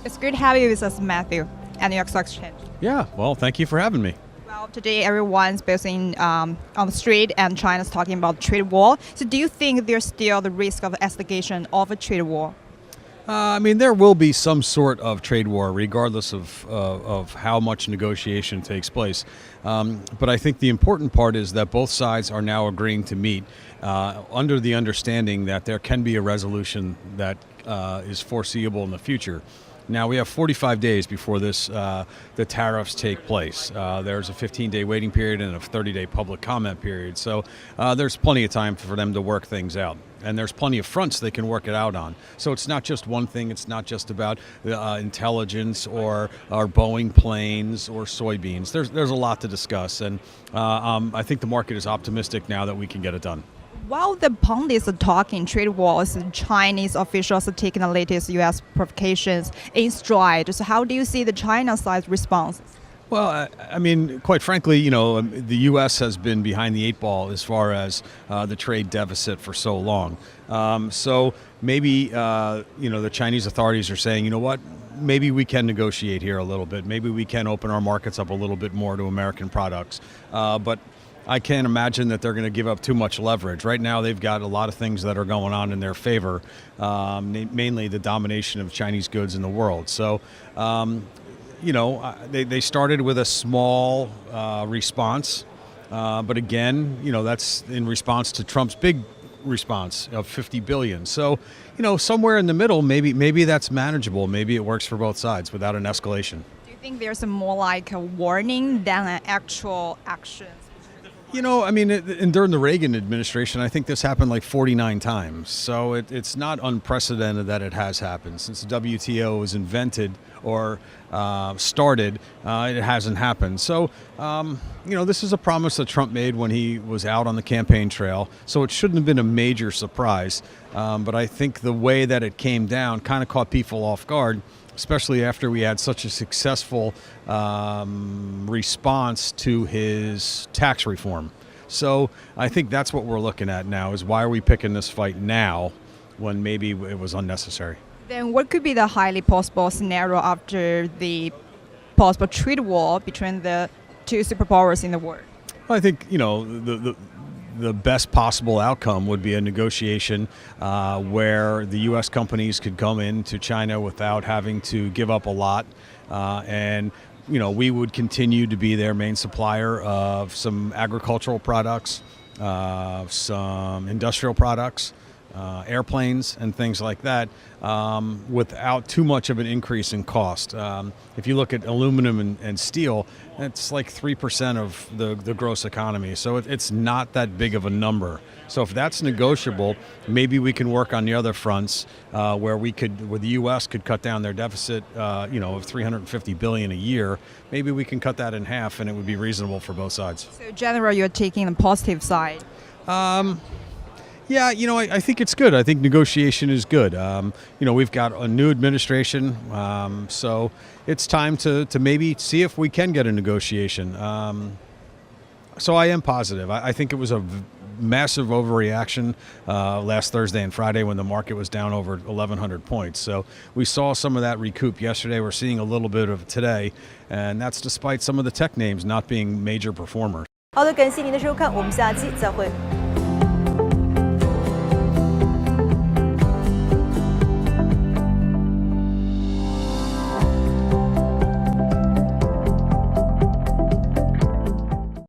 It's good to have you with us, Matthew, at New York Stock Exchange. Yeah, well, thank you for having me. Well, today everyone's both on the street and China's talking about trade war. So do you think there's still the risk of escalation of a trade war? There will be some sort of trade war, regardless of how much negotiation takes place. But I think the important part is that both sides are now agreeing to meet under the understanding that there can be a resolution that is foreseeable in the future. Now, we have 45 days before the tariffs take place. There's a 15-day waiting period and a 30-day public comment period. So there's plenty of time for them to work things out. And there's plenty of fronts they can work it out on. So it's not just one thing. It's not just about intelligence or Boeing planes or soybeans. There's a lot to discuss. And I think the market is optimistic now that we can get it done. While the pundits are talking trade wars, Chinese officials are taking the latest U.S. provocations in stride. So how do you see the China side response? Well, quite frankly, the U.S. has been behind the eight ball as far as the trade deficit for so long. So maybe, the Chinese authorities are saying, you know what, maybe we can negotiate here a little bit. Maybe we can open our markets up a little bit more to American products. But I can't imagine that they're going to give up too much leverage. Right now, they've got a lot of things that are going on in their favor, mainly the domination of Chinese goods in the world. So, they started with a small response, but again, that's in response to Trump's big response of $50 billion. So, somewhere in the middle, maybe that's manageable. Maybe it works for both sides without an escalation. Do you think there's more like a warning than an actual action? And during the Reagan administration, I think this happened like 49 times. So it's not unprecedented that it has happened. Since the WTO was invented or started, it hasn't happened. So, this is a promise that Trump made when he was out on the campaign trail. So it shouldn't have been a major surprise. But I think the way that it came down kind of caught people off guard, especially after we had such a successful response to his tax reform. So I think that's what we're looking at now, is why are we picking this fight now when maybe it was unnecessary? Then what could be the highly possible scenario after the possible trade war between the two superpowers in the world? Well, I think, the best possible outcome would be a negotiation where the U.S. companies could come into China without having to give up a lot. And we would continue to be their main supplier of some agricultural products, some industrial products, airplanes and things like that, without too much of an increase in cost. If you look at aluminum and steel, it's like 3% of the gross economy. So it's not that big of a number. So if that's negotiable, maybe we can work on the other fronts where the U.S. could cut down their deficit, of $350 billion a year. Maybe we can cut that in half, and it would be reasonable for both sides. So, generally, you're taking the positive side. Yeah, I think it's good. I think negotiation is good. We've got a new administration, so it's time to maybe see if we can get a negotiation. So I am positive. I think it was a massive overreaction last Thursday and Friday when the market was down over 1,100 points. So we saw some of that recoup yesterday. We're seeing a little bit of it today, and that's despite some of the tech names not being major performers. 好的，感谢您的收看，我们下期再会。